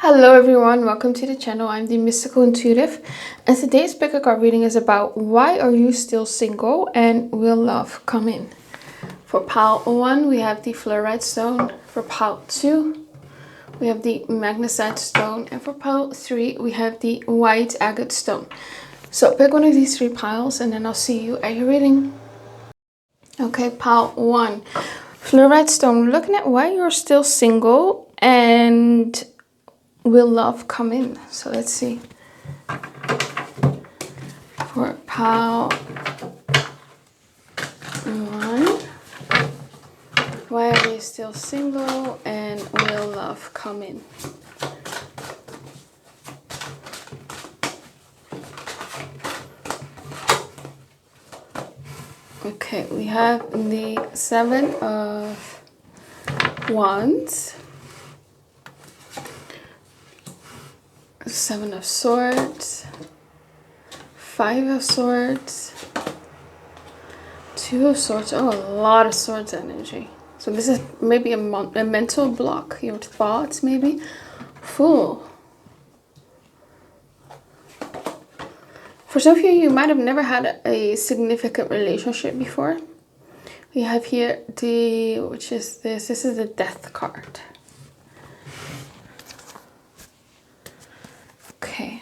Hello everyone, welcome to the channel. I'm the Mystical Intuitive, and today's pick a card reading is about why are you still single and will love come in. For pile 1 we have the Fluorite stone, for pile 2 we have the Magnesite stone, and for pile 3 we have the White Agate stone. So pick one of these 3 piles and then I'll see you at your reading. Okay, pile 1, Fluorite stone. We're looking at why you're still single and will love come in. So let's see. For pile 1, why are you still single and will love come in? Okay, we have the 7 of Wands, 7 of Swords, 5 of Swords, 2 of Swords. Oh, a lot of Swords energy. So this is maybe a mental block, your thoughts maybe. Fool. For some of you, you might have never had a significant relationship before. We have here which is this is the Death card. Okay.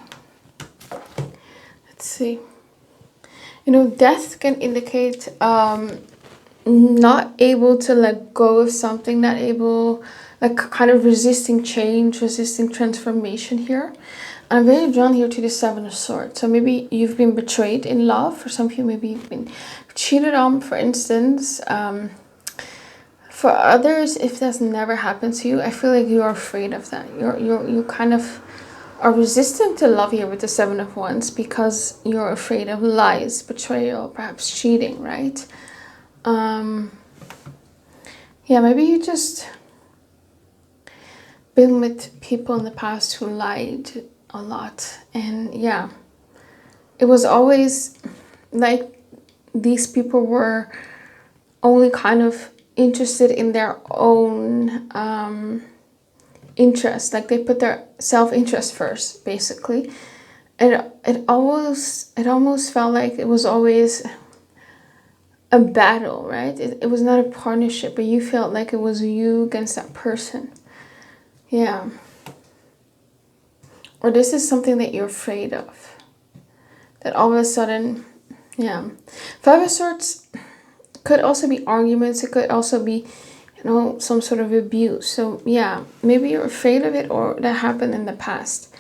Let's see. You know, death can indicate not able to let go of something, not able, like kind of resisting change, resisting transformation here. I'm very drawn here to the 7 of Swords. So maybe you've been betrayed in love. For some of you, maybe you've been cheated on, for instance. For others, if that's never happened to you, I feel like you're afraid of that. You kind of are resistant to love here with the 7 of Wands because you're afraid of lies, betrayal, perhaps cheating, right? Yeah, maybe you just been with people in the past who lied a lot, and yeah, it was always like these people were only kind of interested in their own interest, like they put their self-interest first, basically. And it almost felt like it was always a battle, right? It was not a partnership, but you felt like it was you against that person. Yeah. Or this is something that you're afraid of. That all of a sudden, yeah. 5 of Swords could also be arguments. It could also be, you know, some sort of abuse. So yeah, maybe you're afraid of it or that happened in the past.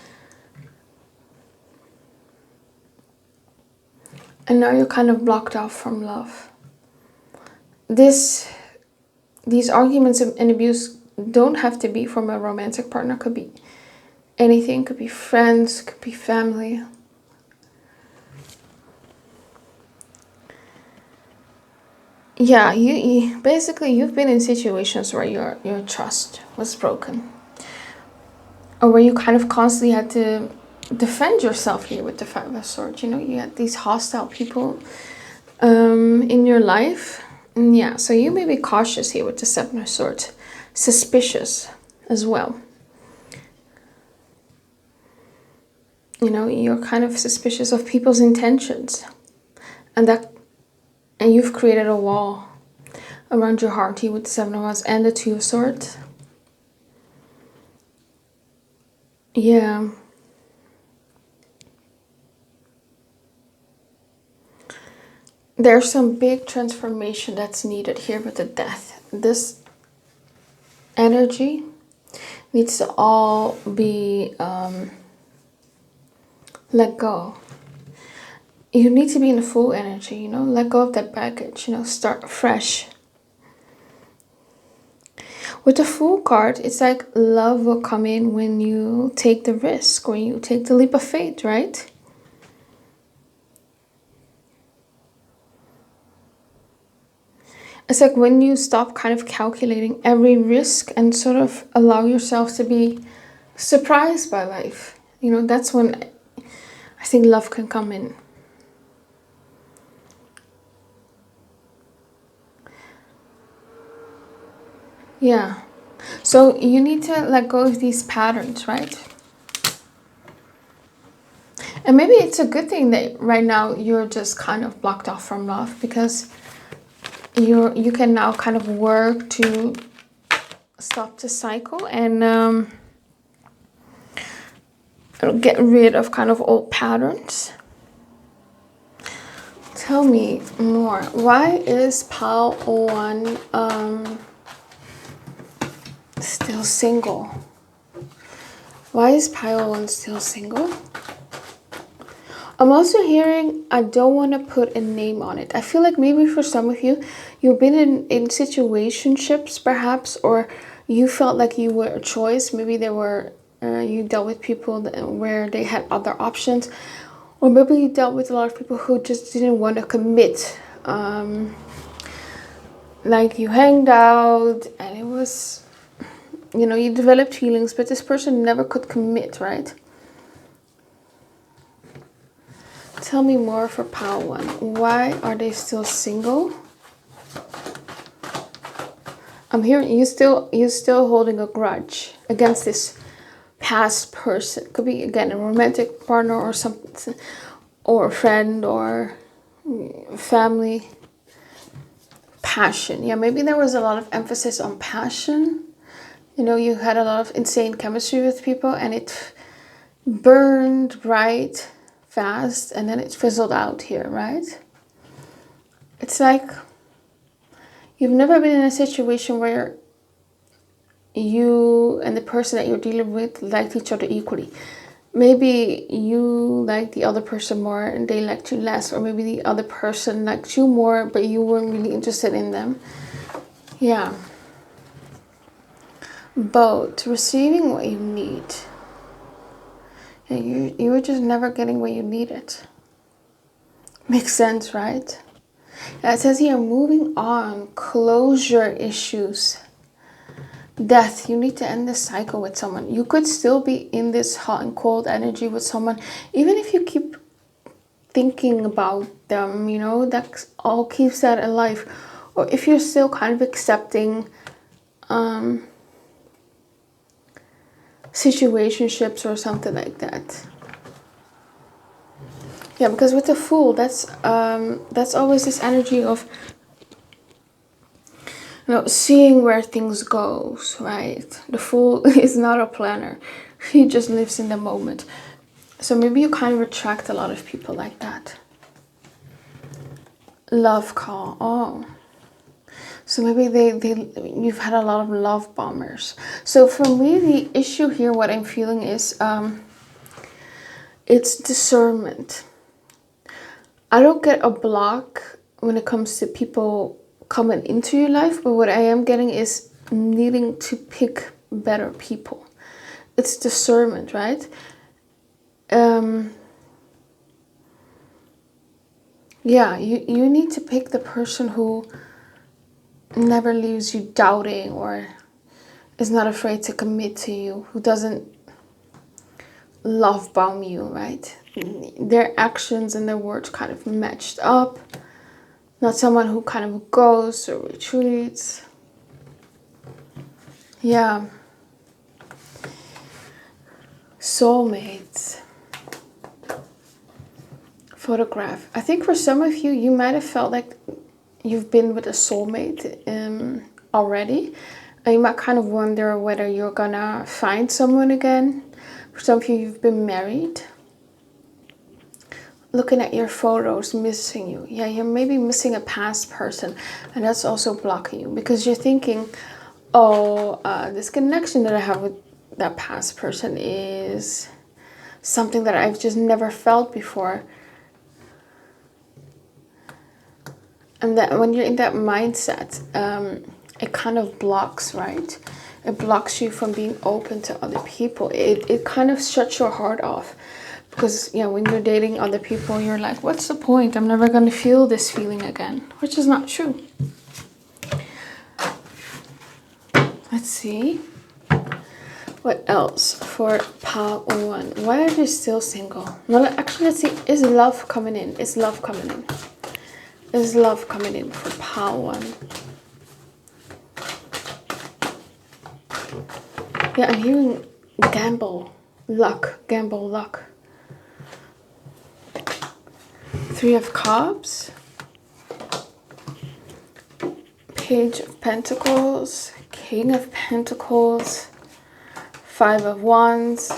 And now you're kind of blocked off from love. These arguments and abuse don't have to be from a romantic partner. Could be anything. Could be friends. Could be family. Yeah, you basically you've been in situations where your trust was broken, or where you kind of constantly had to defend yourself here with the 5 of Swords. You know, you had these hostile people in your life. And yeah, so you may be cautious here with the 7 of Swords. Suspicious as well. You know, you're kind of suspicious of people's intentions. And you've created a wall around your heart here with the 7 of Wands and the 2 of Swords. Yeah. There's some big transformation that's needed here with the Death. This energy needs to all be let go. You need to be in the full energy, you know, let go of that baggage, you know, start fresh. With the Fool card, it's like love will come in when you take the risk, when you take the leap of faith, right? It's like when you stop kind of calculating every risk and sort of allow yourself to be surprised by life. You know, that's when I think love can come in. Yeah. So you need to let go of these patterns, right? And maybe it's a good thing that right now you're just kind of blocked off from love, because you can now kind of work to stop the cycle and get rid of kind of old patterns. Tell me more. Why is pile 1 still single? Why is pile 1 still single? I'm also hearing, I don't want to put a name on it. I feel like maybe for some of you, you've been in situationships perhaps, or you felt like you were a choice. Maybe there were, you dealt with people where they had other options. Or maybe you dealt with a lot of people who just didn't want to commit. Like you hanged out and it was, you know, you developed feelings, but this person never could commit, right? Tell me more for pile 1. Why are they still single? I'm hearing you're still holding a grudge against this past person. Could be, again, a romantic partner or something, or a friend or family. Passion. Yeah, maybe there was a lot of emphasis on passion. You know, you had a lot of insane chemistry with people and it burned bright fast and then it fizzled out here, right? It's like you've never been in a situation where you and the person that you're dealing with liked each other equally. Maybe you liked the other person more and they liked you less, or maybe the other person liked you more but you weren't really interested in them. Yeah. Both receiving what you need. And you were just never getting what you needed. Makes sense, right? And it says here, moving on, closure issues, death. You need to end this cycle with someone. You could still be in this hot and cold energy with someone, even if you keep thinking about them, you know, that all keeps that alive. Or if you're still kind of accepting situationships or something like that. Yeah, because with the Fool, that's always this energy of, you know, seeing where things goes, right? The Fool is not a planner. He just lives in the moment. So maybe you kind of attract a lot of people like that. Love call. Oh. So maybe you've had a lot of love bombers. So for me, the issue here, what I'm feeling is it's discernment. I don't get a block when it comes to people coming into your life, but what I am getting is needing to pick better people. It's discernment, right? Yeah, you need to pick the person who never leaves you doubting or is not afraid to commit to you, who doesn't love bomb you, right? Their actions and their words kind of matched up. Not someone who kind of goes or retreats. Yeah. Soulmates. Photograph. I think for some of you, you might have felt like you've been with a soulmate already. And you might kind of wonder whether you're gonna find someone again. For some of you, you've been married. Looking at your photos, missing you. Yeah, you're maybe missing a past person. And that's also blocking you. Because you're thinking, oh, this connection that I have with that past person is something that I've just never felt before. And that when you're in that mindset, it kind of blocks, right? It blocks you from being open to other people. It kind of shuts your heart off. Because, yeah, when you're dating other people, you're like, what's the point? I'm never going to feel this feeling again. Which is not true. Let's see. What else for pile 1? Why are they still single? No, actually, let's see. Is love coming in? Is love coming in? Is love coming in for pile 1? Yeah, I'm hearing gamble, luck, gamble, luck. Three of Cups, Page of Pentacles, King of Pentacles, Five of Wands,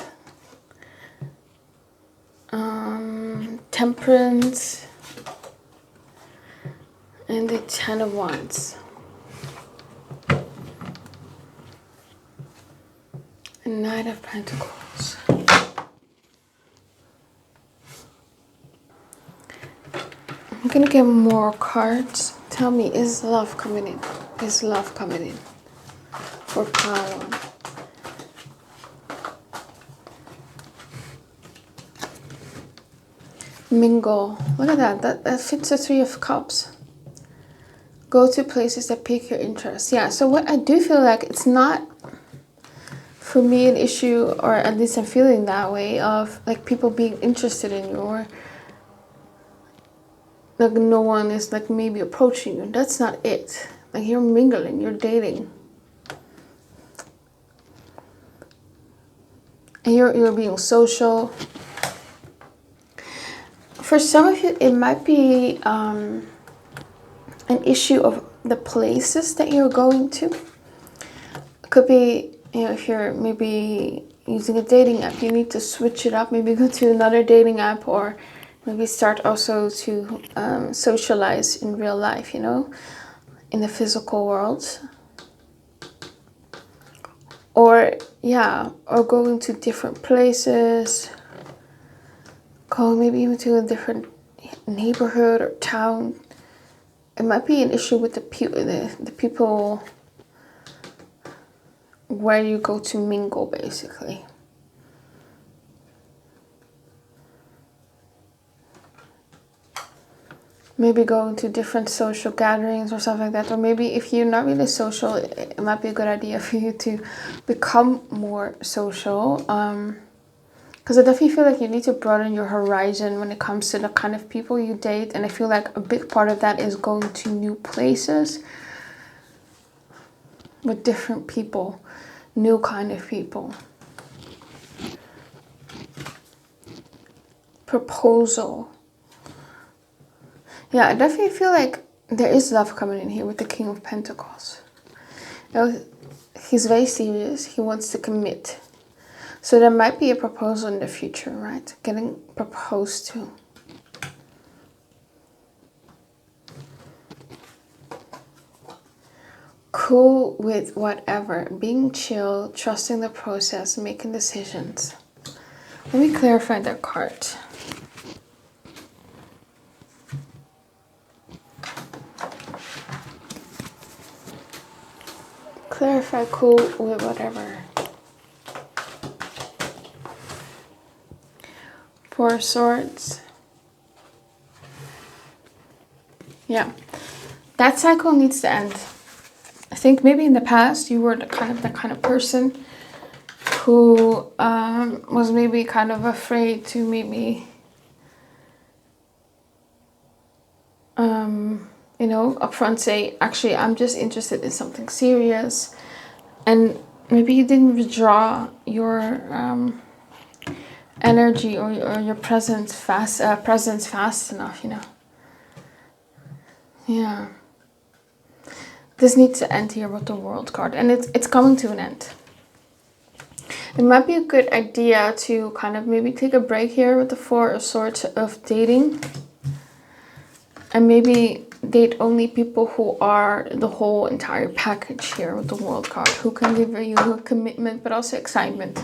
Temperance, and the Ten of Wands. And Knight of Pentacles. I'm gonna get more cards. Tell me, is love coming in? Is love coming in for power? Mingle. Look at that. That fits the Three of Cups. Go to places that pique your interest. Yeah, so what I do feel like it's not, for me, an issue, or at least I'm feeling that way, of like people being interested in you, or like no one is like maybe approaching you. That's not it. Like you're mingling, you're dating. And you're being social. For some of you, it might be an issue of the places that you're going to. It could be, you know, if you're maybe using a dating app, you need to switch it up. Maybe go to another dating app, or maybe start also to socialize in real life, you know, in the physical world. Or, yeah, or going to different places. Go maybe even to a different neighborhood or town. It might be an issue with the people where you go to mingle, basically. Maybe going to different social gatherings or something like that. Or maybe if you're not really social, it might be a good idea for you to become more social. Because I definitely feel like you need to broaden your horizon when it comes to the kind of people you date. And I feel like a big part of that is going to new places with different people, new kind of people. Proposal. Yeah, I definitely feel like there is love coming in here with the King of Pentacles. He's very serious. He wants to commit. So there might be a proposal in the future, right? Getting proposed to. Cool with whatever. Being chill, trusting the process, making decisions. Let me clarify that card. Clarify cool with whatever. Four of Swords. Yeah. That cycle needs to end. I think maybe in the past you were the kind of person who was maybe kind of afraid to maybe you know, upfront say, actually, I'm just interested in something serious. And maybe you didn't withdraw your energy or your presence fast enough, you know. Yeah. This needs to end here with the World card. And it's coming to an end. It might be a good idea to kind of maybe take a break here with the Four of Swords of dating. And maybe date only people who are the whole entire package here with the World card. Who can give you a commitment, but also excitement.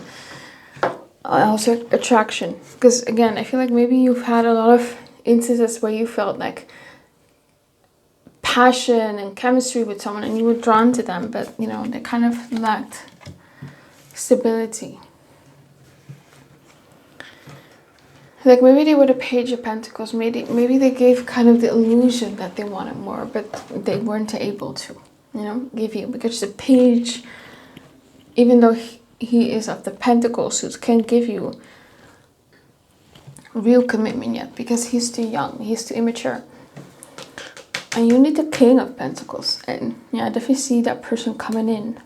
Also attraction. Because again, I feel like maybe you've had a lot of instances where you felt like passion and chemistry with someone and you were drawn to them. But, you know, they kind of lacked stability. Like maybe they were the Page of Pentacles. Maybe they gave kind of the illusion that they wanted more, but they weren't able to, you know, give you. Because the Page, even though he is of the Pentacles, who can't give you real commitment yet because he's too young, he's too immature. And you need the King of Pentacles. And yeah, I definitely see that person coming in.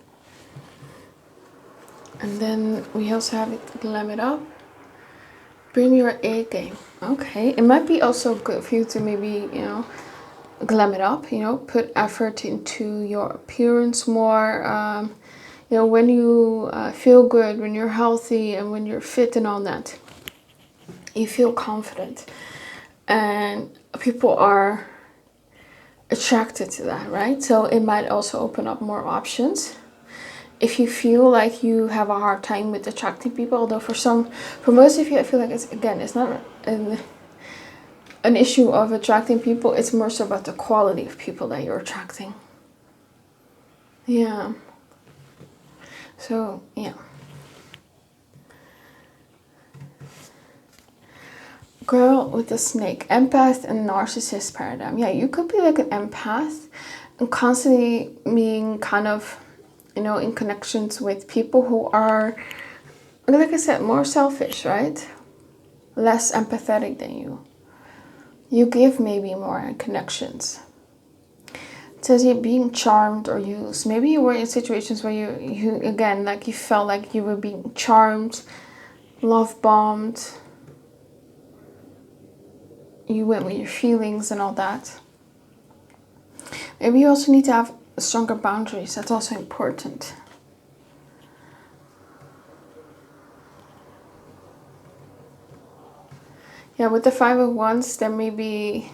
And then we also have it, glam it up. Bring your A game. Okay, it might be also good for you to maybe, you know, glam it up, you know, put effort into your appearance more. You know, when you feel good, when you're healthy and when you're fit and all that, you feel confident. And people are attracted to that, right? So it might also open up more options. If you feel like you have a hard time with attracting people, although for most of you, I feel like it's not an issue of attracting people. It's more so about the quality of people that you're attracting. Yeah. So, yeah. Girl with the snake, empath and narcissist paradigm. Yeah, you could be like an empath and constantly being kind of, you know, in connections with people who are, like I said, more selfish, right? Less empathetic than you. You give maybe more connections. It says you're being charmed or used. Maybe you were in situations where you again, like you felt like you were being charmed, love bombed. You went with your feelings and all that. Maybe you also need to have stronger boundaries. That's also important. Yeah, with the Five of Wands, there may be,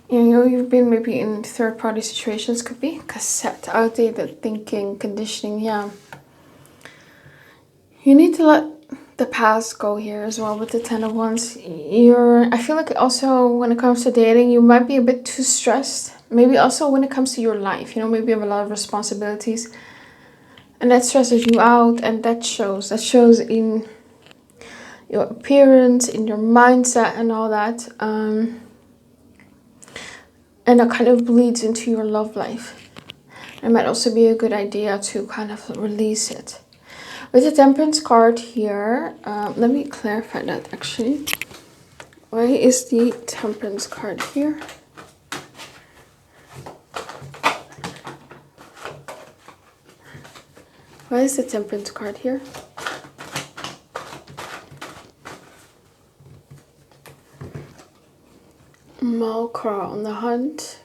you know, you've been maybe in third-party situations. Could be cassette, outdated thinking, conditioning. Yeah. You need to let the past go here as well with the Ten of Wands. I feel like also when it comes to dating, you might be a bit too stressed. Maybe also when it comes to your life, you know, maybe you have a lot of responsibilities and that stresses you out, and that shows in your appearance, in your mindset and all that. And that kind of bleeds into your love life. It might also be a good idea to kind of release it. With the Temperance card here, let me clarify that actually. Why is the Temperance card here? Why is the Temperance card here? Malcra on the hunt.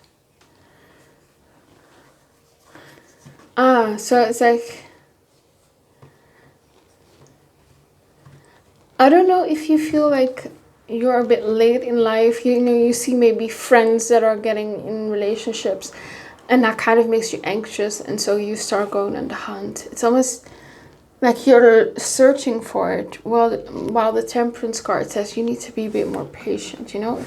So it's like, I don't know if you feel like you're a bit late in life. You know, you see maybe friends that are getting in relationships and that kind of makes you anxious, and so you start going on the hunt. It's almost like you're searching for it, while the Temperance card says you need to be a bit more patient, you know?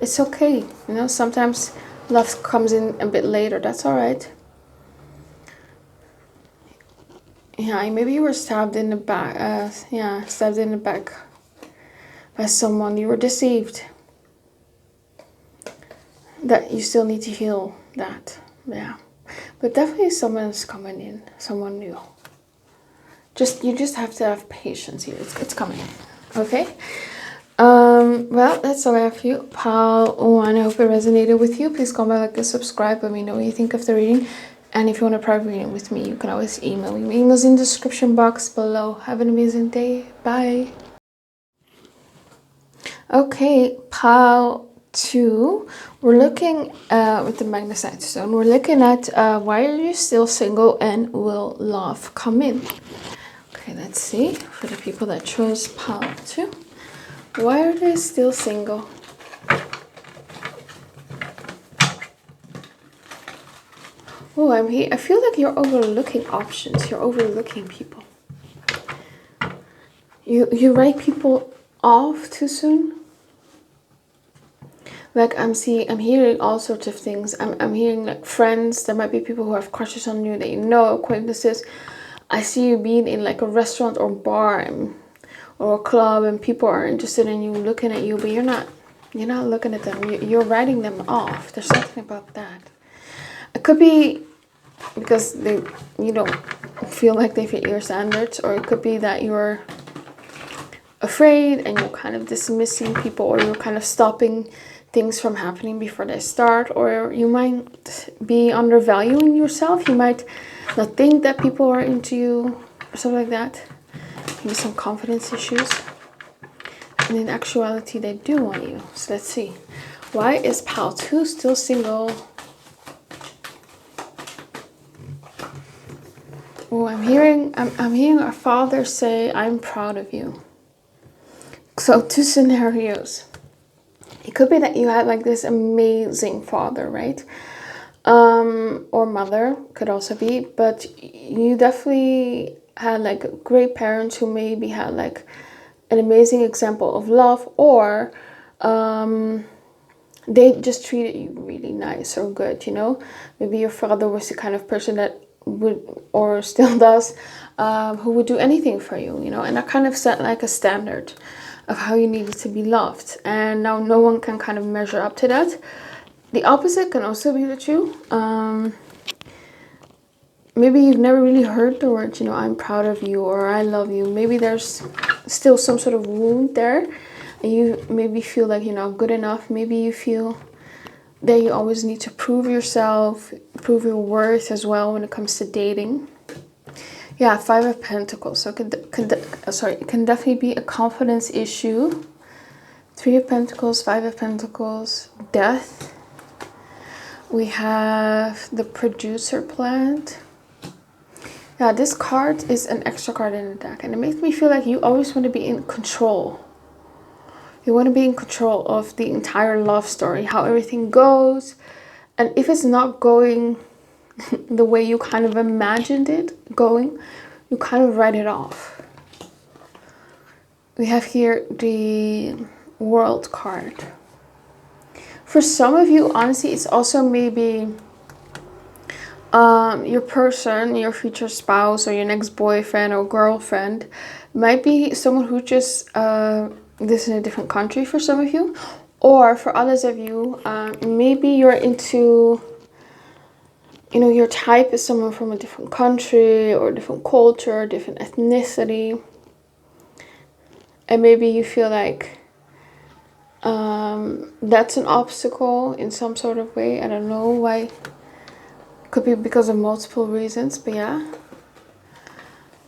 It's okay, you know, sometimes love comes in a bit later, that's all right. Yeah, maybe you were stabbed in the back, stabbed in the back by someone. You were deceived. That you still need to heal that, yeah. But definitely someone's coming in, someone new. You just have to have patience here. It's coming in, okay? Well, that's all I have for you. Pile 1, I hope it resonated with you. Please comment, like, and subscribe. Let me know what you think of the reading. And if you want a private reading with me, you can always email me. My email's in the description box below. Have an amazing day. Bye. Okay, pile 2. We're looking with the Magnesite stone. We're looking at why are you still single and will love come in? Okay, let's see for the people that chose pile 2. Why are they still single? Oh, I'm here. I feel like you're overlooking options. You're overlooking people. You write people off too soon. Like I'm hearing all sorts of things. I'm hearing like friends. There might be people who have crushes on you that you know, acquaintances. I see you being in like a restaurant or bar or a club, and people are interested in you, looking at you, but you're not looking at them. You're writing them off. There's something about that. It could be because you don't feel like they fit your standards, or it could be that you're afraid and you're kind of dismissing people, or you're kind of stopping things from happening before they start, or you might be undervaluing yourself. You might not think that people are into you or something like that. Maybe some confidence issues. And in actuality, they do want you. So let's see. Why is pile 2 still single? Oh, I'm hearing our father say, "I'm proud of you." So 2 scenarios. It could be that you had like this amazing father, right? Or mother, could also be, but you definitely had like great parents who maybe had like an amazing example of love, or they just treated you really nice or good, you know? Maybe your father was the kind of person that would, or still does, who would do anything for you, you know? And that kind of set like a standard of how you needed to be loved. And now no one can kind of measure up to that. The opposite can also be the truth. Maybe you've never really heard the words, you know, "I'm proud of you" or "I love you." Maybe there's still some sort of wound there. And you maybe feel like you're not good enough. Maybe you feel that you always need to prove yourself, prove your worth as well when it comes to dating. Yeah, 5 of Pentacles. So it can definitely be a confidence issue. 3 of Pentacles, 5 of Pentacles, death. We have the producer plant. Yeah, this card is an extra card in the deck, and it makes me feel like you always want to be in control. You want to be in control of the entire love story, how everything goes. And if it's not going the way you kind of imagined it going, you kind of write it off. We have here the World card. For some of you, honestly, it's also maybe your person, your future spouse or your next boyfriend or girlfriend might be someone who just lives in a different country for some of you. Or for others of you, maybe you're into, you know, your type is someone from a different country or different culture, different ethnicity. And maybe you feel like that's an obstacle in some sort of way. I don't know why. Could be because of multiple reasons, but yeah.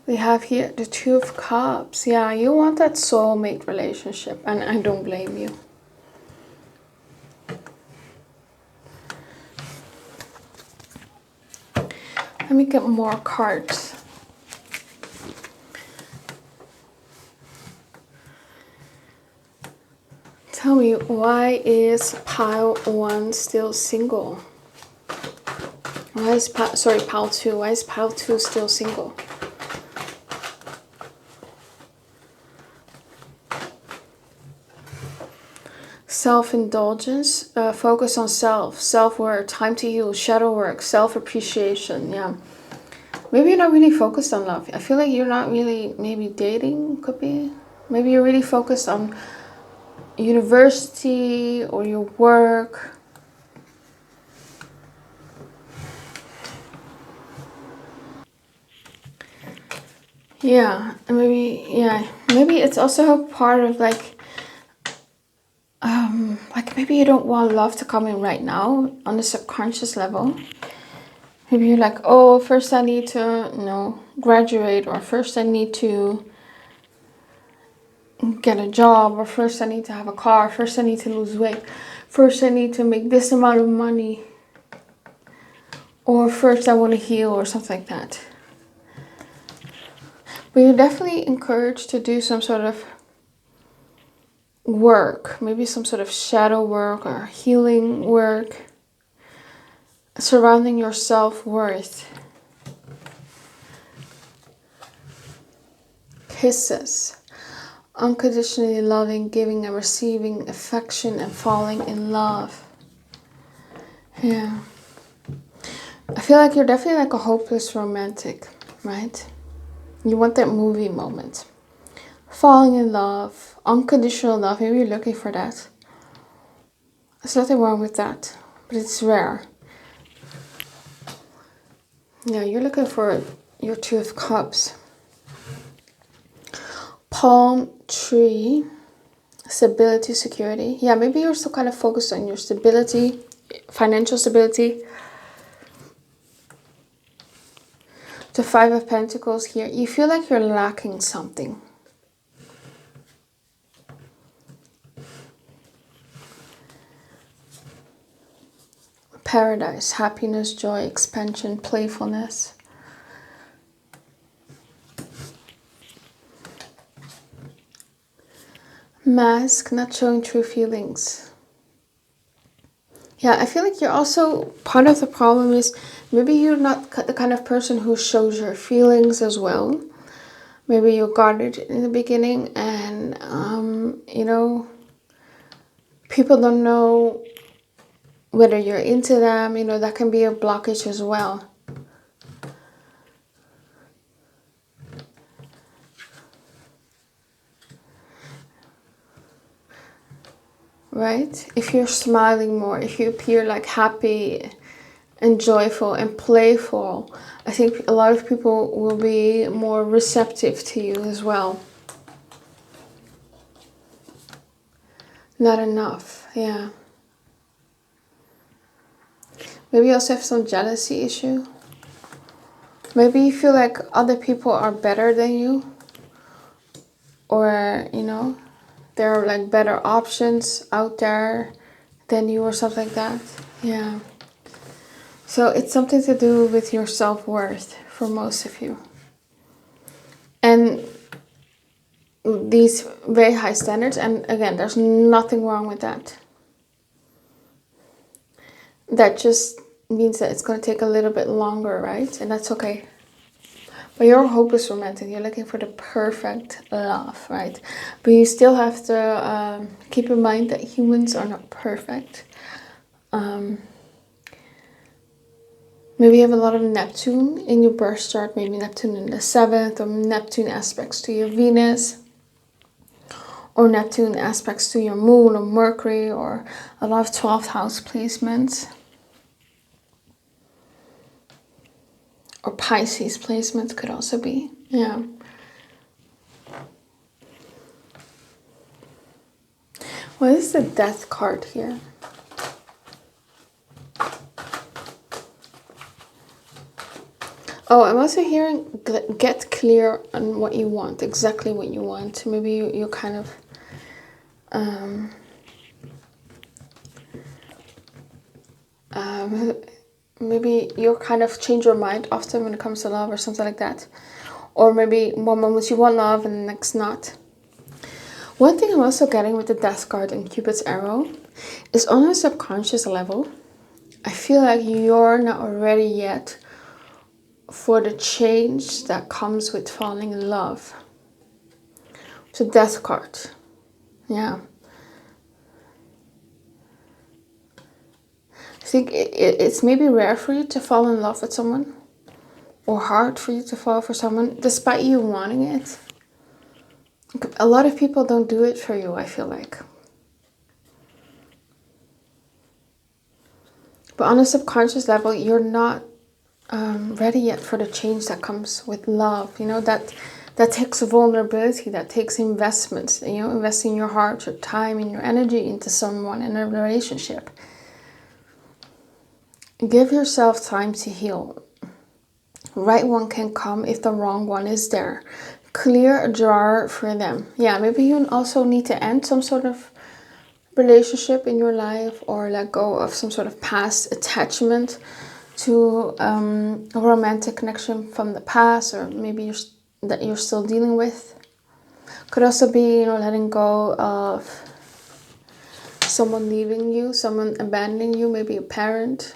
We have here the 2 of Cups. Yeah, you want that soulmate relationship, and I don't blame you. Let me get more cards. Tell me, why is pile 1 still single? Why is pile 2? Why is pile 2 still single? Self-indulgence, focus on self-worth, time to heal, shadow work, self-appreciation. Yeah, maybe you're not really focused on love. I feel like you're not really, maybe dating could be. Maybe you're really focused on university or your work. Yeah, maybe it's also a part of like maybe you don't want love to come in right now on the subconscious level. Maybe you're like, oh, first I need to, you know, graduate, or first I need to get a job, or first I need to have a car, first I need to lose weight, first I need to make this amount of money, or first I want to heal, or something like that. But you're definitely encouraged to do some sort of work, maybe some sort of shadow work or healing work surrounding your self-worth. Kisses. Unconditionally loving, giving and receiving affection and falling in love. Yeah. I feel like you're definitely like a hopeless romantic, right? You want that movie moment. Falling in love, unconditional love, maybe you're looking for that. There's nothing wrong with that, but it's rare. Yeah, you're looking for your 2 of Cups. Palm tree, stability, security. Yeah, maybe you're still kind of focused on your stability, financial stability. The Five of Pentacles here. You feel like you're lacking something. Paradise, happiness, joy, expansion, playfulness. Mask, not showing true feelings. Yeah, I feel like you're also, part of the problem is maybe you're not the kind of person who shows your feelings as well. Maybe you guarded in the beginning and, you know, people don't know whether you're into them. You know, that can be a blockage as well. Right? If you're smiling more, if you appear like happy and joyful and playful, I think a lot of people will be more receptive to you as well. Not enough, yeah. Maybe you also have some jealousy issue. Maybe you feel like other people are better than you. Or, you know, there are like better options out there than you or something like that. Yeah. So it's something to do with your self-worth for most of you. And these very high standards, and again, there's nothing wrong with that. That just means that it's going to take a little bit longer, right? And that's okay. But your hope is romantic. You're looking for the perfect love, right? But you still have to keep in mind that humans are not perfect. Maybe you have a lot of Neptune in your birth chart. Maybe Neptune in the 7th, or Neptune aspects to your Venus. Or Neptune aspects to your Moon or Mercury, or a lot of 12th house placements. Or Pisces placements could also be, yeah. What is the Death card here? Oh, I'm also hearing get clear on what you want, exactly what you want. Maybe you kind of maybe you kind of change your mind often when it comes to love or something like that. Or maybe one moment you want love and the next not. One thing I'm also getting with the Death card and Cupid's arrow is on a subconscious level, I feel like you're not ready yet for the change that comes with falling in love. It's a Death card. Yeah. I think it's maybe rare for you to fall in love with someone. Or hard for you to fall for someone, despite you wanting it. A lot of people don't do it for you, I feel like. But on a subconscious level, you're not ready yet for the change that comes with love. You know, that takes vulnerability, that takes investments. You know, investing your heart, your time, and your energy into someone in a relationship. Give yourself time to heal. Right one can come if the wrong one is there. Clear a drawer for them. Yeah, maybe you also need to end some sort of relationship in your life, or let go of some sort of past attachment to a romantic connection from the past, or maybe that you're still dealing with. Could also be, you know, letting go of someone leaving you, someone abandoning you, maybe a parent,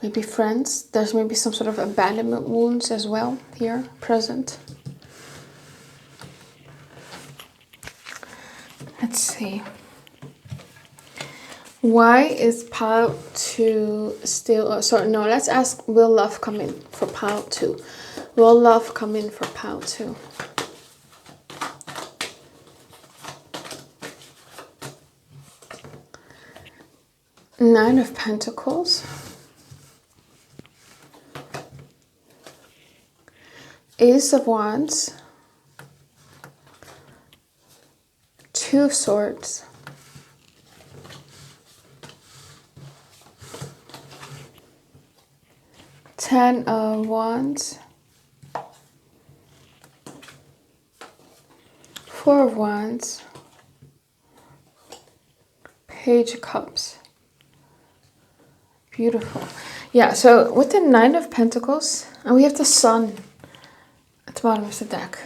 maybe friends. There's maybe some sort of abandonment wounds as well here present. Let's see. Why is pile 2 still... no, let's ask, will love come in for pile 2? Will love come in for pile 2? Nine of Pentacles. Ace of Wands. Two of Swords. Ten of Wands. Four of Wands. Page of Cups. Beautiful. Yeah, so with the Nine of Pentacles, and we have the Sun at the bottom of the deck.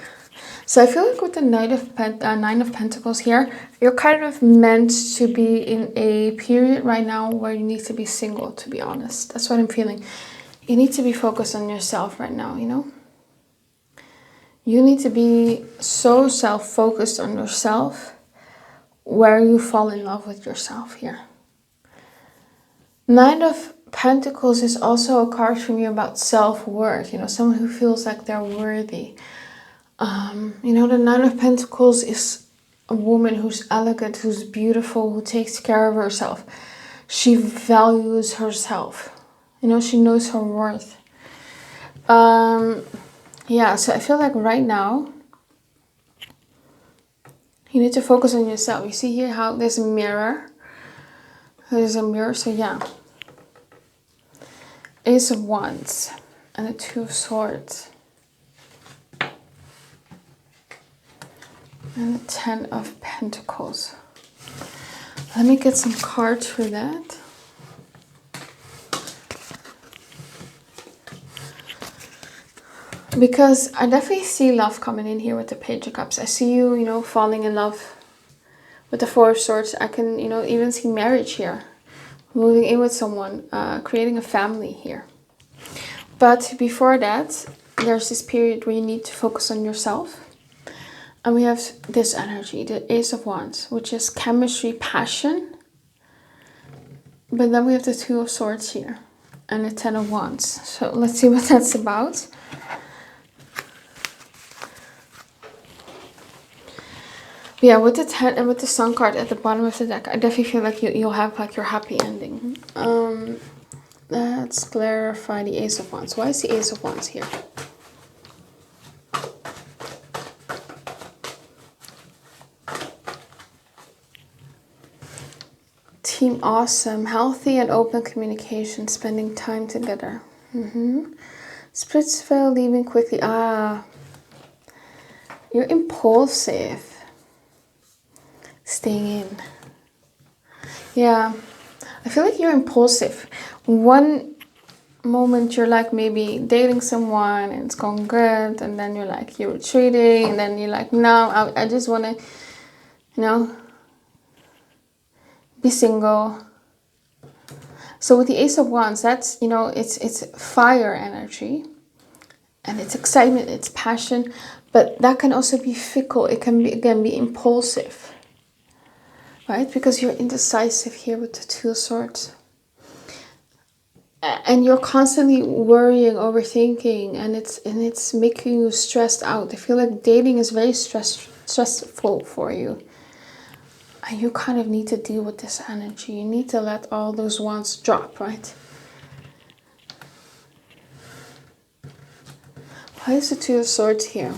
So I feel like with the Nine of Pentacles here, you're kind of meant to be in a period right now where you need to be single, to be honest. That's what I'm feeling. You need to be focused on yourself right now, you know? You need to be so self-focused on yourself where you fall in love with yourself here. Nine of Pentacles is also a card from you about self-worth, you know, someone who feels like they're worthy. You know, the Nine of Pentacles is a woman who's elegant, who's beautiful, who takes care of herself. She values herself. You know, she knows her worth. Yeah, so I feel like right now, you need to focus on yourself. You see here how there's a mirror. There's a mirror, so yeah. Ace of Wands and the Two of Swords. And the Ten of Pentacles. Let me get some cards for that. Because I definitely see love coming in here with the Page of Cups. I see you, you know, falling in love with the Four of Swords. I can, you know, even see marriage here. Moving in with someone, creating a family here. But before that, there's this period where you need to focus on yourself. And we have this energy, the Ace of Wands, which is chemistry, passion. But then we have the Two of Swords here and the Ten of Wands. So let's see what that's about. Yeah, with the 10 and with the Sun card at the bottom of the deck, I definitely feel like you'll have like your happy ending. Let's clarify the Ace of Wands. Why is the Ace of Wands here? Team awesome, healthy and open communication, spending time together. Splitsville, leaving quickly. Ah, you're impulsive. Staying in. Yeah, I feel like you're impulsive. One moment you're like maybe dating someone and it's going good, and then you're like you're retreating, and then you're like, no, I just want to, you know, be single. So with the Ace of Wands, that's, you know, it's fire energy, and it's excitement, it's passion, but that can also be fickle. It can be, again, be impulsive, right? Because you're indecisive here with the Two of Swords. And you're constantly worrying, overthinking, and it's making you stressed out. I feel like dating is very stressful for you. And you kind of need to deal with this energy. You need to let all those wands drop, right? Why is the Two of Swords here?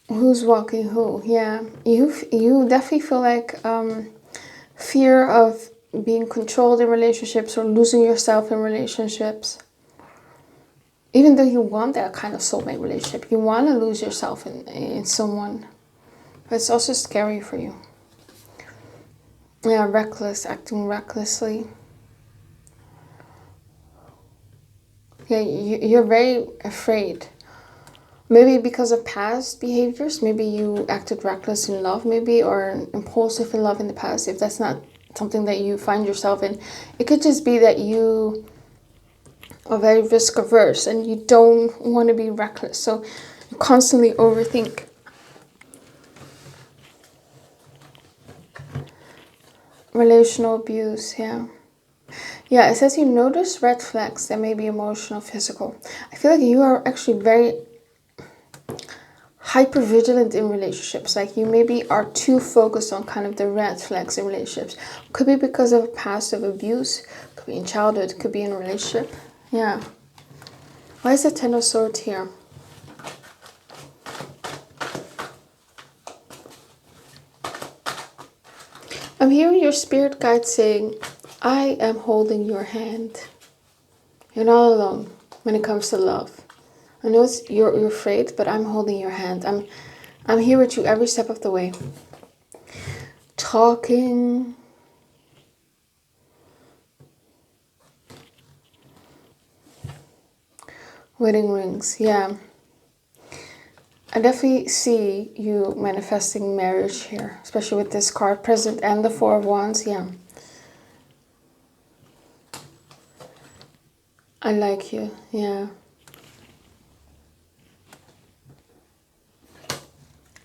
Who's walking who? Yeah, you definitely feel like fear of being controlled in relationships or losing yourself in relationships. Even though you want that kind of soulmate relationship, you want to lose yourself in someone, but it's also scary for you. Yeah, reckless, acting recklessly. Yeah, you're very afraid. Maybe because of past behaviors, maybe you acted reckless in love, maybe, or impulsive in love in the past. If that's not something that you find yourself in, it could just be that you are very risk averse and you don't want to be reckless. So you constantly overthink. Relational abuse, yeah. Yeah, it says you notice red flags that may be emotional, physical. I feel like you are actually very hyper vigilant in relationships. Like you maybe are too focused on kind of the red flags in relationships. Could be because of a past of abuse, could be in childhood, could be in a relationship. Yeah. Why is the Ten of Swords here? I'm hearing your spirit guide saying, I am holding your hand. You're not alone when it comes to love. I know you're afraid, but I'm holding your hand. I'm here with you every step of the way. Talking. Wedding rings, yeah. I definitely see you manifesting marriage here, especially with this card present and the Four of Wands, yeah. I like you, yeah.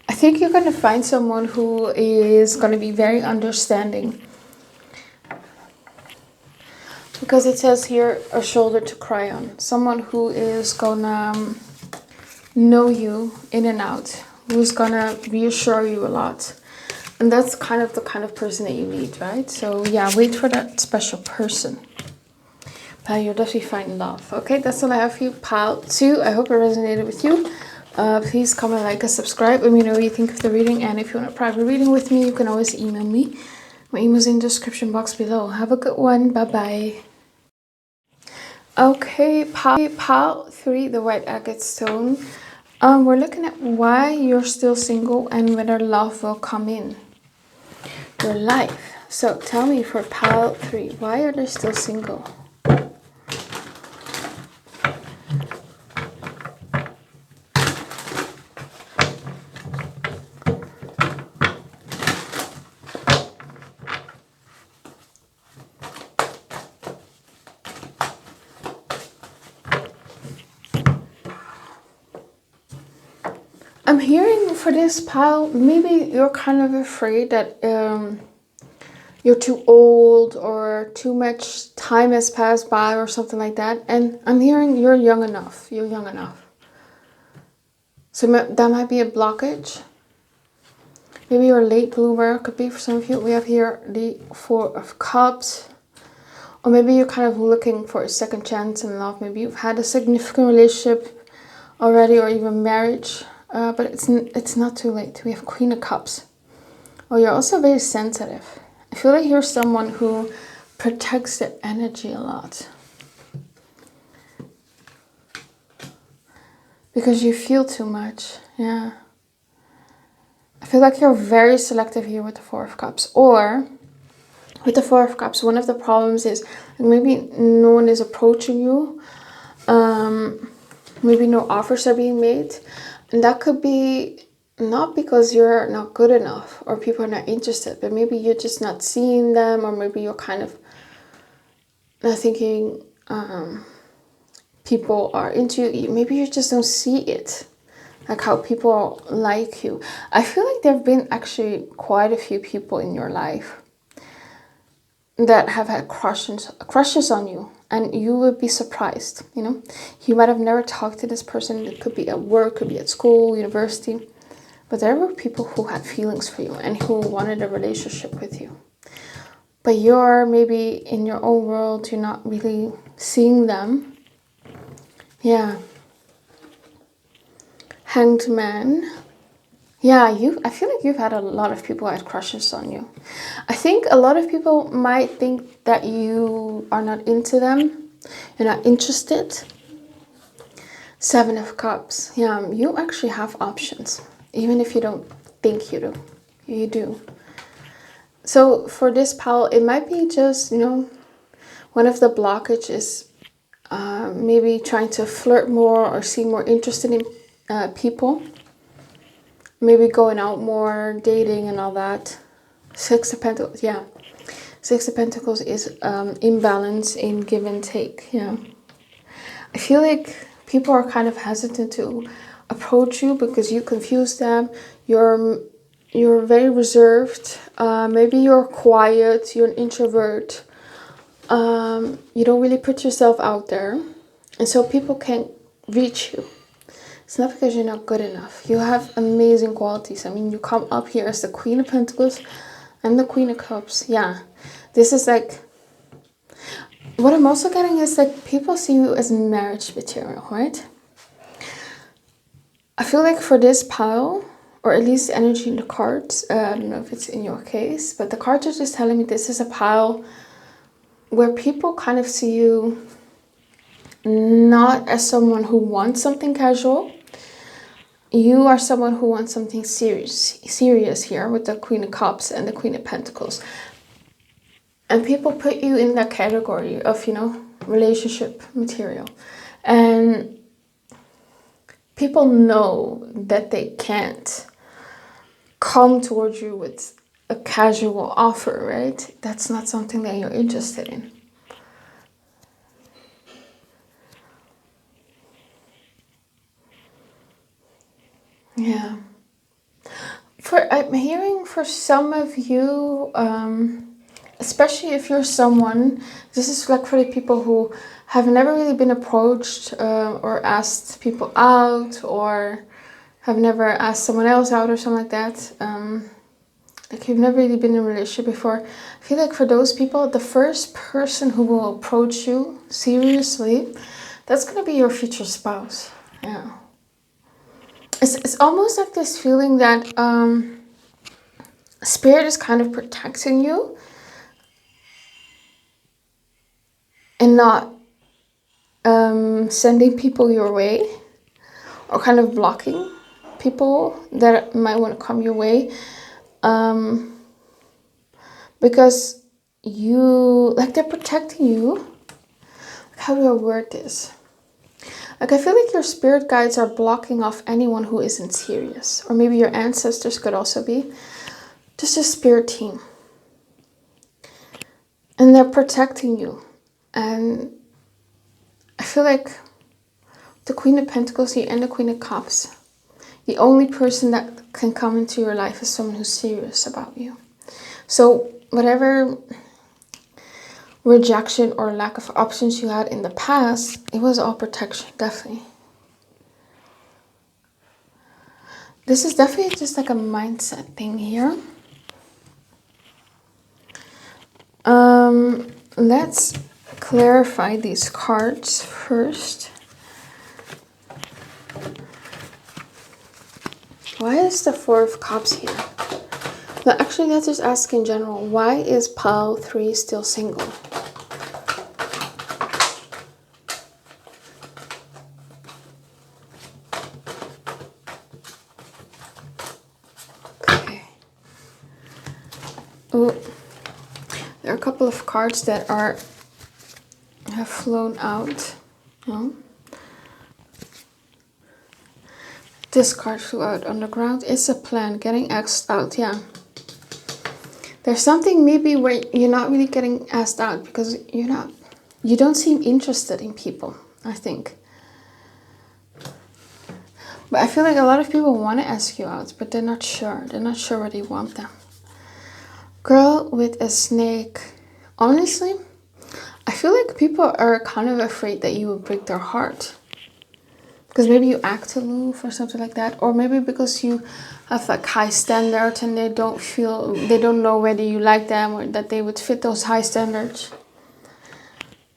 I think you're going to find someone who is going to be very understanding. Because it says here, a shoulder to cry on. Someone who is going to know you in and out. Who's going to reassure you a lot. And that's kind of the kind of person that you need, right? So yeah, wait for that special person. But you'll definitely find love. Okay, that's all I have for you, pile 2. I hope it resonated with you. Please comment, like, and subscribe. Let me know what you think of the reading. And if you want a private reading with me, you can always email me. My email's in the description box below. Have a good one. Bye-bye. Okay, pile 3, the white agate stone. We're looking at why you're still single and whether love will come in your life. So tell me, for pile 3, why are they still single? I'm hearing for this pile, maybe you're kind of afraid that you're too old or too much time has passed by or something like that. And I'm hearing you're young enough. You're young enough. So that might be a blockage. Maybe you're a late bloomer. Could be for some of you. We have here the Four of Cups. Or maybe you're kind of looking for a second chance in love. Maybe you've had a significant relationship already or even marriage. But it's not too late. We have Queen of Cups. Oh, you're also very sensitive. I feel like you're someone who protects their energy a lot. Because you feel too much. Yeah. I feel like you're very selective here with the Four of Cups. Or with the Four of Cups, one of the problems is maybe no one is approaching you. Maybe no offers are being made. And that could be not because you're not good enough or people are not interested, but maybe you're just not seeing them, or maybe you're kind of not thinking people are into you. Maybe you just don't see it, like how people like you. I feel like there have been actually quite a few people in your life that have had crushes on you, and you would be surprised, you know. You might have never talked to this person. It could be at work, could be at school, university, but there were people who had feelings for you and who wanted a relationship with you. But you're maybe in your own world, you're not really seeing them. Yeah. Hanged Man. Yeah, I feel like you've had a lot of people who had crushes on you. I think a lot of people might think that you are not into them. You're not interested. Seven of Cups. Yeah, you actually have options. Even if you don't think you do. You do. So for this pile, it might be just, you know, one of the blockages is maybe trying to flirt more or seem more interested in people. Maybe going out more, dating and all that. Six of Pentacles, yeah. Six of Pentacles is imbalance in give and take, yeah. I feel like people are kind of hesitant to approach you because you confuse them. You're very reserved. Maybe you're quiet, you're an introvert. You don't really put yourself out there. And so people can't reach you. It's not because you're not good enough. You have amazing qualities. I mean, you come up here as the Queen of Pentacles and the Queen of Cups. Yeah, this is like, what I'm also getting is like people see you as marriage material, right? I feel like for this pile, or at least the energy in the cards. I don't know if it's in your case, but the cards are just telling me this is a pile where people kind of see you not as someone who wants something casual. You are someone who wants something serious here with the Queen of Cups and the Queen of Pentacles. And people put you in that category of, you know, relationship material. And people know that they can't come towards you with a casual offer, right? That's not something that you're interested in. Yeah. I'm hearing for some of you, especially if you're someone, this is like for the people who have never really been approached or asked people out, or have never asked someone else out or something like that. Like you've never really been in a relationship before. I feel like for those people, the first person who will approach you seriously, that's going to be your future spouse. Yeah. It's almost like this feeling that Spirit is kind of protecting you and not sending people your way, or kind of blocking people that might want to come your way, because they're protecting you. How do I word this? Like, I feel like your spirit guides are blocking off anyone who isn't serious, or maybe your ancestors could also be, just a spirit team, and they're protecting you. And I feel like the Queen of Pentacles and the Queen of Cups, the only person that can come into your life is someone who's serious about you. So whatever rejection or lack of options you had in the past, it was all protection, definitely. This is definitely just like a mindset thing here. Let's clarify these cards first. Why is the Four of Cups here? But actually, let's just ask in general, why is pile 3 still single? Okay. Oh, there are a couple of cards that have flown out. No. This card flew out on the ground. It's a plan, getting asked out, yeah. There's something maybe where you're not really getting asked out because you don't seem interested in people, I think. But I feel like a lot of people want to ask you out, but they're not sure. They're not sure where they want them. Girl with a snake. Honestly, I feel like people are kind of afraid that you will break their heart. Because maybe you act aloof or something like that. Or maybe because you have like high standards and they don't know whether you like them or that they would fit those high standards.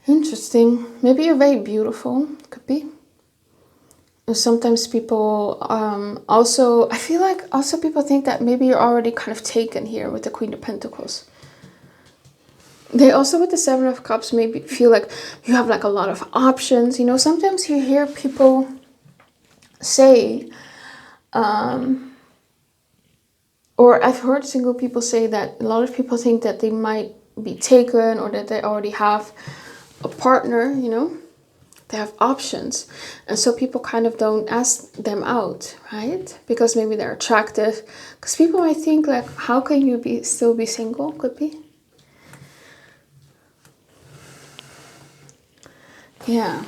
Interesting. Maybe you're very beautiful. Could be. And sometimes people I feel like also people think that maybe you're already kind of taken here with the Queen of Pentacles. They also, with the Seven of Cups, maybe feel like you have like a lot of options. You know, sometimes you hear people say, or I've heard single people say that a lot of people think that they might be taken or that they already have a partner, you know, they have options. And so people kind of don't ask them out, right? Because maybe they're attractive. Because people might think like, how can you still be single? Could be. Yeah.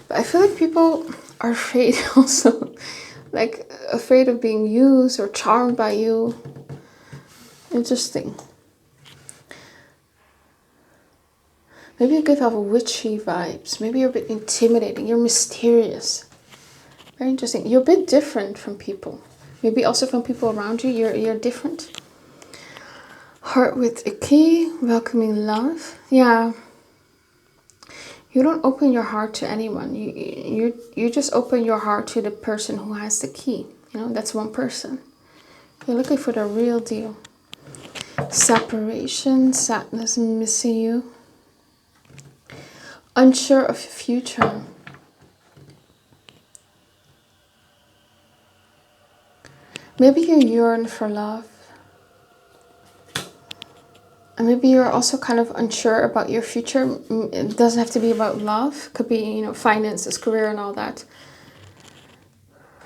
But I feel like people are afraid also, like afraid of being used or charmed by you. Interesting. Maybe you give off witchy vibes. Maybe you're a bit intimidating. You're mysterious. Very interesting. You're a bit different from people. Maybe also from people around you. You're different. Heart with a key. Welcoming love. Yeah. You don't open your heart to anyone. You just open your heart to the person who has the key. You know, that's one person. You're looking for the real deal. Separation, sadness, missing you. Unsure of your future. Maybe you yearn for love. And maybe you're also kind of unsure about your future. It doesn't have to be about love. It could be, you know, finances, career and all that.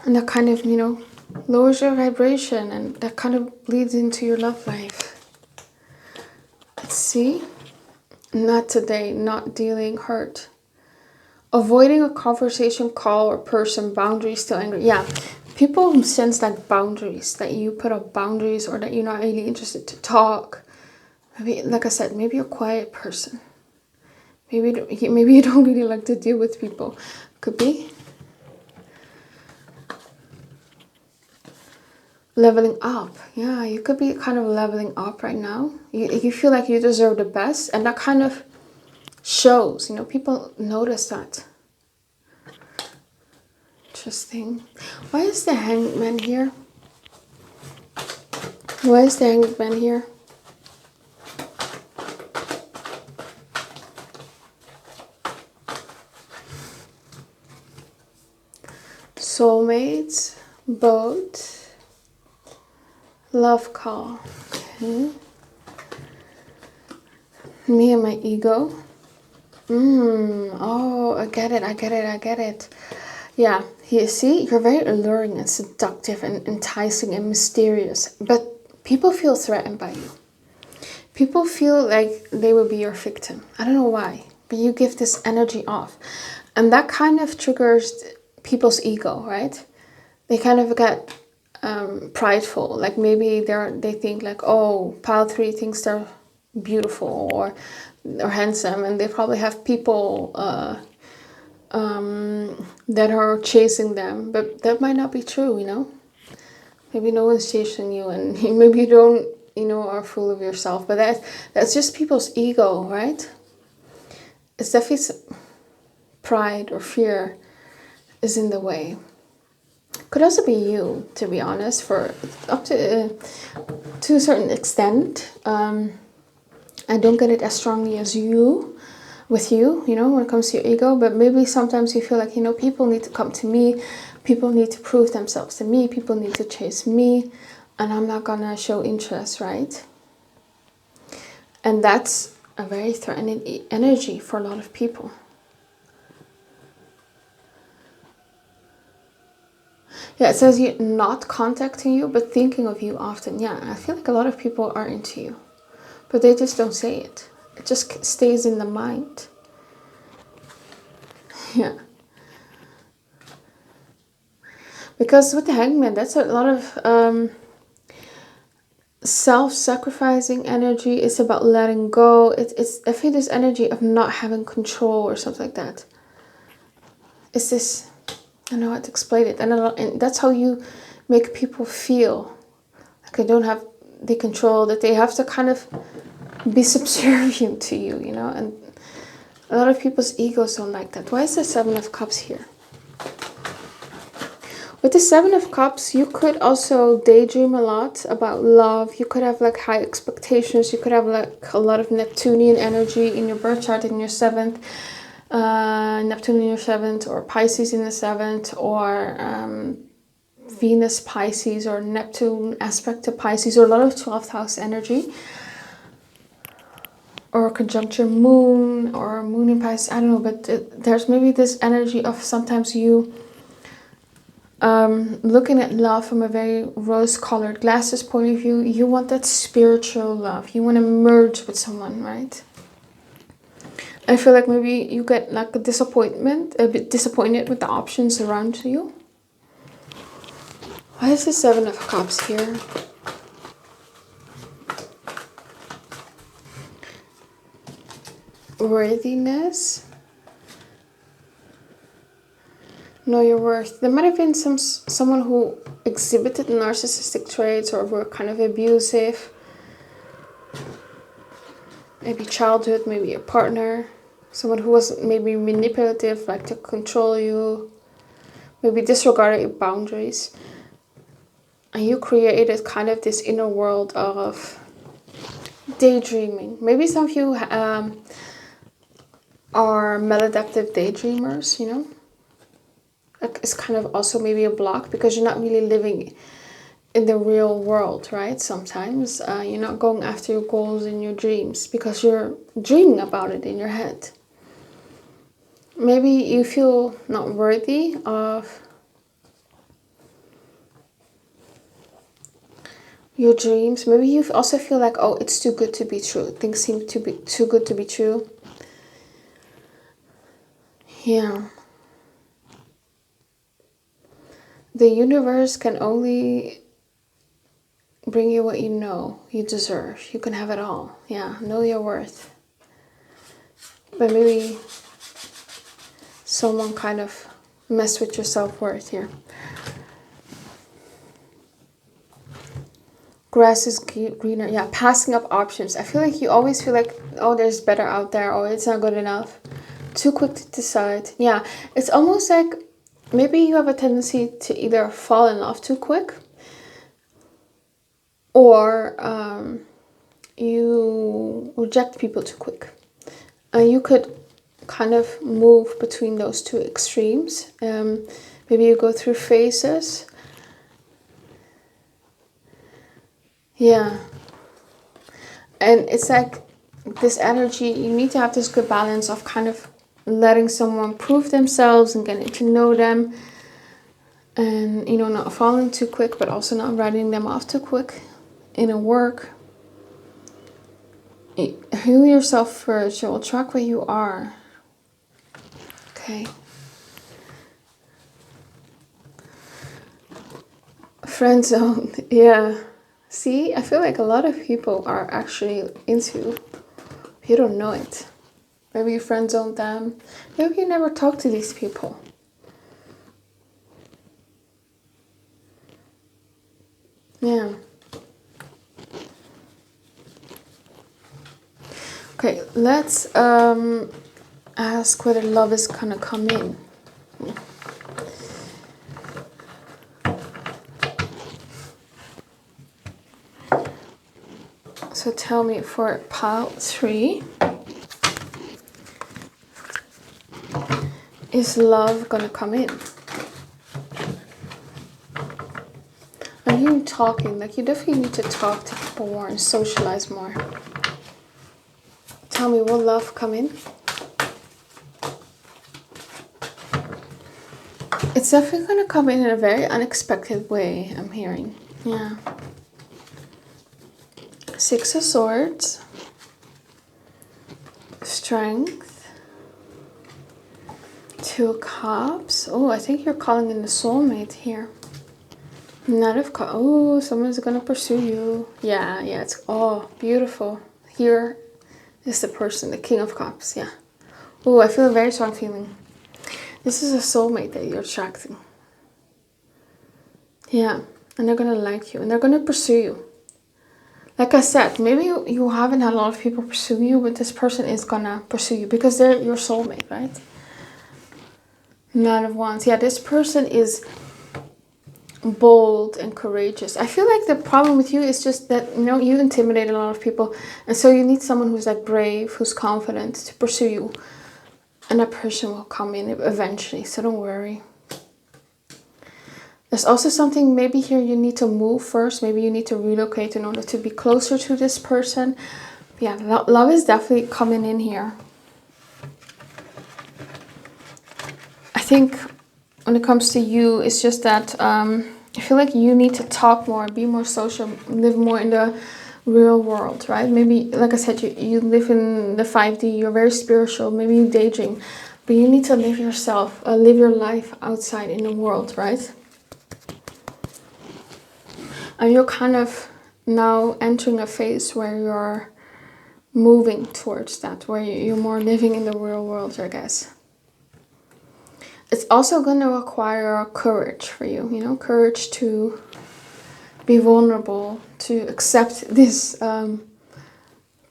And that kind of, you know, lowers your vibration and that kind of bleeds into your love life. Let's see. Not today, not dealing, hurt. Avoiding a conversation, call, or person, boundaries, still angry. Yeah, people sense like boundaries, that you put up boundaries or that you're not really interested to talk. Maybe, like I said, maybe you're a quiet person. Maybe you don't really like to deal with people. Could be. Leveling up. Yeah, you could be kind of leveling up right now. You feel like you deserve the best, and that kind of shows, you know, people notice that. Interesting. Why is the Hangman here? Why is the Hangman here? Soulmates, boat, love call. Okay. Me and my ego. Oh, I get it. Yeah, you see, you're very alluring and seductive and enticing and mysterious, but people feel threatened by you. People feel like they will be your victim. I don't know why, but you give this energy off. And that kind of triggers people's ego, right? They kind of get prideful. Like maybe they think like, oh, pile 3 thinks they're beautiful or handsome, and they probably have people that are chasing them, but that might not be true, you know. Maybe no one's chasing you, and maybe you don't, you know, are full of yourself, but that's just people's ego, right? It's definitely pride or fear is in the way. Could also be you, to be honest, for up to a certain extent. I don't get it as strongly as you, with you, you know, when it comes to your ego, but maybe sometimes you feel like, you know, people need to come to me, people need to prove themselves to me, people need to chase me, and I'm not gonna show interest, right? And that's a very threatening energy for a lot of people. Yeah, it says you're not contacting you, but thinking of you often. Yeah, I feel like a lot of people are into you, but they just don't say it. It just stays in the mind. Yeah. Because with the Hangman, that's a lot of self-sacrificing energy. It's about letting go. It's I feel this energy of not having control or something like that. It's this, I don't know how to explain it. And that's how you make people feel. Like they don't have the control, that they have to kind of be subservient to you, you know. And a lot of people's egos don't like that. Why is the 7 of Cups here? With the 7 of Cups, you could also daydream a lot about love. You could have like high expectations. You could have like a lot of Neptunian energy in your birth chart in your 7th. Neptune in your 7th, or Pisces in the 7th, or Venus Pisces, or Neptune aspect to Pisces, or a lot of 12th house energy. Or conjunction Moon, or Moon in Pisces, I don't know, but there's maybe this energy of sometimes you looking at love from a very rose-colored glasses point of view. You want that spiritual love. You want to merge with someone, right? I feel like maybe you get like a bit disappointed with the options around you. Why is the 7 of Cups here? Worthiness. Know your worth. There might have been someone who exhibited narcissistic traits or were kind of abusive. Maybe childhood, maybe a partner. Someone who was maybe manipulative, like to control you. Maybe disregarded your boundaries. And you created kind of this inner world of daydreaming. Maybe some of you are maladaptive daydreamers, you know. It's kind of also maybe a block because you're not really living in the real world, right? Sometimes you're not going after your goals and your dreams because you're dreaming about it in your head. Maybe you feel not worthy of your dreams. Maybe you also feel like, oh, it's too good to be true. Things seem to be too good to be true. Yeah. The universe can only bring you what you know you deserve. You can have it all. Yeah, know your worth. But maybe someone kind of messed with your self-worth here. Grass is greener. Yeah, passing up options. I feel like you always feel like, oh, there's better out there, or it's not good enough. Too quick to decide. Yeah, it's almost like maybe you have a tendency to either fall in love too quick, or you reject people too quick. You could kind of move between those two extremes. Maybe you go through phases. Yeah. And it's like this energy, you need to have this good balance of kind of letting someone prove themselves and getting to know them. And, you know, not falling too quick, but also not writing them off too quick in a work. Heal yourself first. You'll attract what you are. Okay. Friend zone. Yeah. See, I feel like a lot of people are actually into, you don't know it. Maybe you friend zoned them. Maybe you never talk to these people. Yeah. Okay, let's ask whether love is gonna come in. So tell me for pile 3, is love gonna come in? Are you talking? Like, you definitely need to talk to people more and socialize more. Tell me, will love come in? It's definitely gonna come in a very unexpected way, I'm hearing. Yeah. 6 of Swords. Strength. 2 of Cups. Oh, I think you're calling in the soulmate here. Knight of Cups. Oh, someone's gonna pursue you. Yeah, it's beautiful. Here is the person, the King of Cups. Yeah. Oh, I feel a very strong feeling. This is a soulmate that you're attracting. Yeah, and they're gonna like you and they're gonna pursue you. Like I said, maybe you haven't had a lot of people pursue you, but this person is gonna pursue you because they're your soulmate, right? Knight of Wands. Yeah, this person is bold and courageous. I feel like the problem with you is just that, you know, you intimidate a lot of people, and so you need someone who's like brave, who's confident to pursue you, and that person will come in eventually, so don't worry. There's also something maybe here you need to move first. Maybe you need to relocate in order to be closer to this person. Yeah, love is definitely coming in here. I think when it comes to you, it's just that I feel like you need to talk more, be more social, live more in the real world, right? Maybe, like I said, you live in the 5D, you're very spiritual, maybe you daydream, but you need to live yourself, live your life outside in the world, right? And you're kind of now entering a phase where you're moving towards that, where you're more living in the real world, I guess. It's also going to require courage for you, you know, courage to be vulnerable, to accept this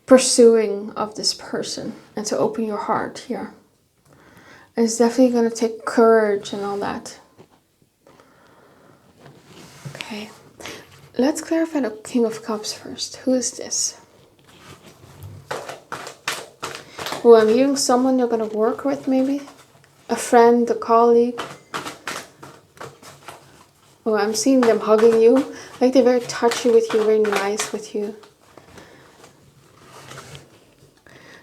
pursuing of this person and to open your heart here. And it's definitely going to take courage and all that. Okay. Let's clarify the King of Cups first. Who is this? Oh, I'm hearing someone you're going to work with, maybe. A friend, a colleague. Oh, I'm seeing them hugging you. Like they're very touchy with you, very nice with you.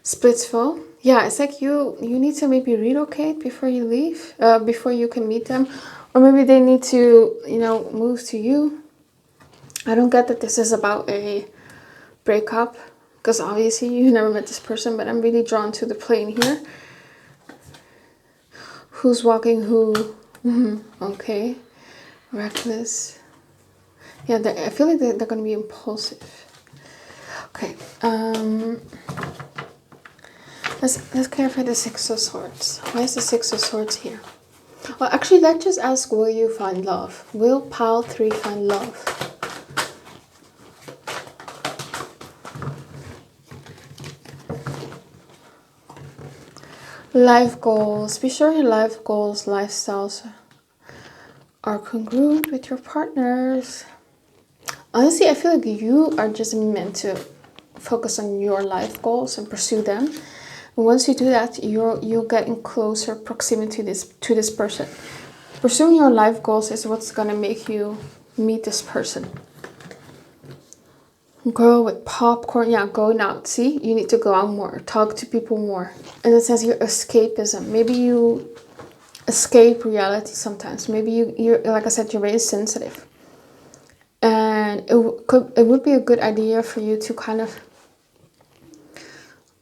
Splitsville. Yeah, it's like you need to maybe relocate before you leave, before you can meet them. Or maybe they need to, you know, move to you. I don't get that this is about a breakup, because obviously you never met this person, but I'm really drawn to the plane here. Who's walking who? Okay. Reckless. Yeah, I feel like they're going to be impulsive. Okay. Let's clarify the Six of Swords. Why is the Six of Swords here? Well, actually, let's just ask, will you find love? Will pile 3 find love? Life goals. Be sure your life goals, lifestyles are congruent with your partners. Honestly, I feel like you are just meant to focus on your life goals and pursue them. And once you do that, you'll get in closer proximity to this person. Pursuing your life goals is what's gonna make you meet this person. Girl with popcorn, yeah, going out. See, you need to go out more, talk to people more. And it says your escapism. Maybe you escape reality sometimes. Maybe you're like I said, you're very sensitive. And it would be a good idea for you to kind of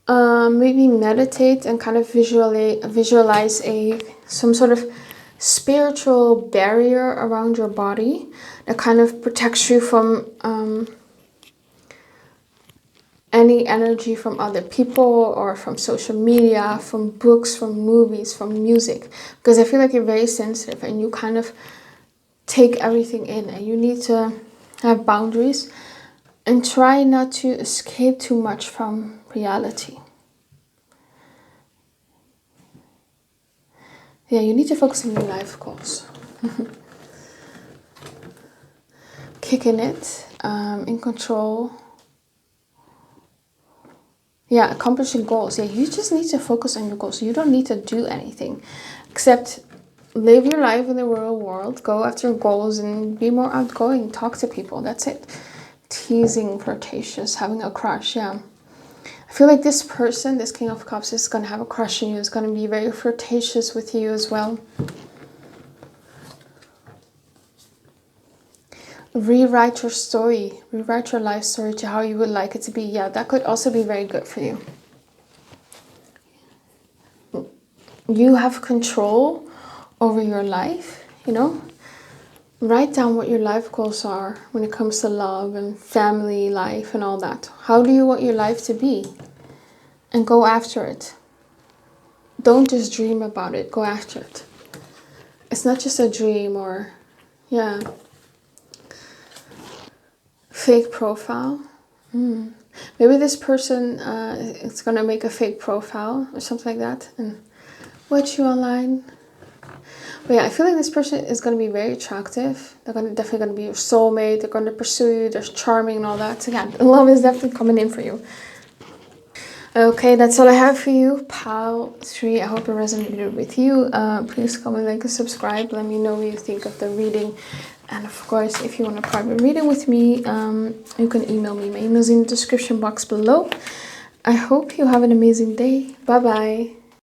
maybe meditate and kind of visualize some sort of spiritual barrier around your body that kind of protects you from any energy from other people or from social media, from books, from movies, from music. Because I feel like you're very sensitive and you kind of take everything in, and you need to have boundaries and try not to escape too much from reality. Yeah, you need to focus on your life goals. Kicking it, in control. Yeah, accomplishing goals. Yeah, you just need to focus on your goals. You don't need to do anything except live your life in the real world, go after your goals, and be more outgoing. Talk to people. That's it. Teasing, flirtatious, having a crush. Yeah. I feel like this person, this King of Cups, is going to have a crush on you. Is going to be very flirtatious with you as well. Rewrite your story. Rewrite your life story to how you would like it to be. Yeah, that could also be very good for you. You have control over your life, you know. Write down what your life goals are when it comes to love and family life and all that. How do you want your life to be? And go after it. Don't just dream about it. Go after it. It's not just a dream or, yeah. Fake profile. Maybe this person is going to make a fake profile or something like that and watch you online. But yeah, I feel like this person is going to be very attractive. They're definitely going to be your soulmate. They're going to pursue you. They're charming and all that. So yeah, love is definitely coming in for you. Okay, that's all I have for you. Pile 3, I hope it resonated with you. Please comment, like, and subscribe. Let me know what you think of the reading. And of course, if you want a private reading with me, you can email me. My email is in the description box below. I hope you have an amazing day. Bye-bye.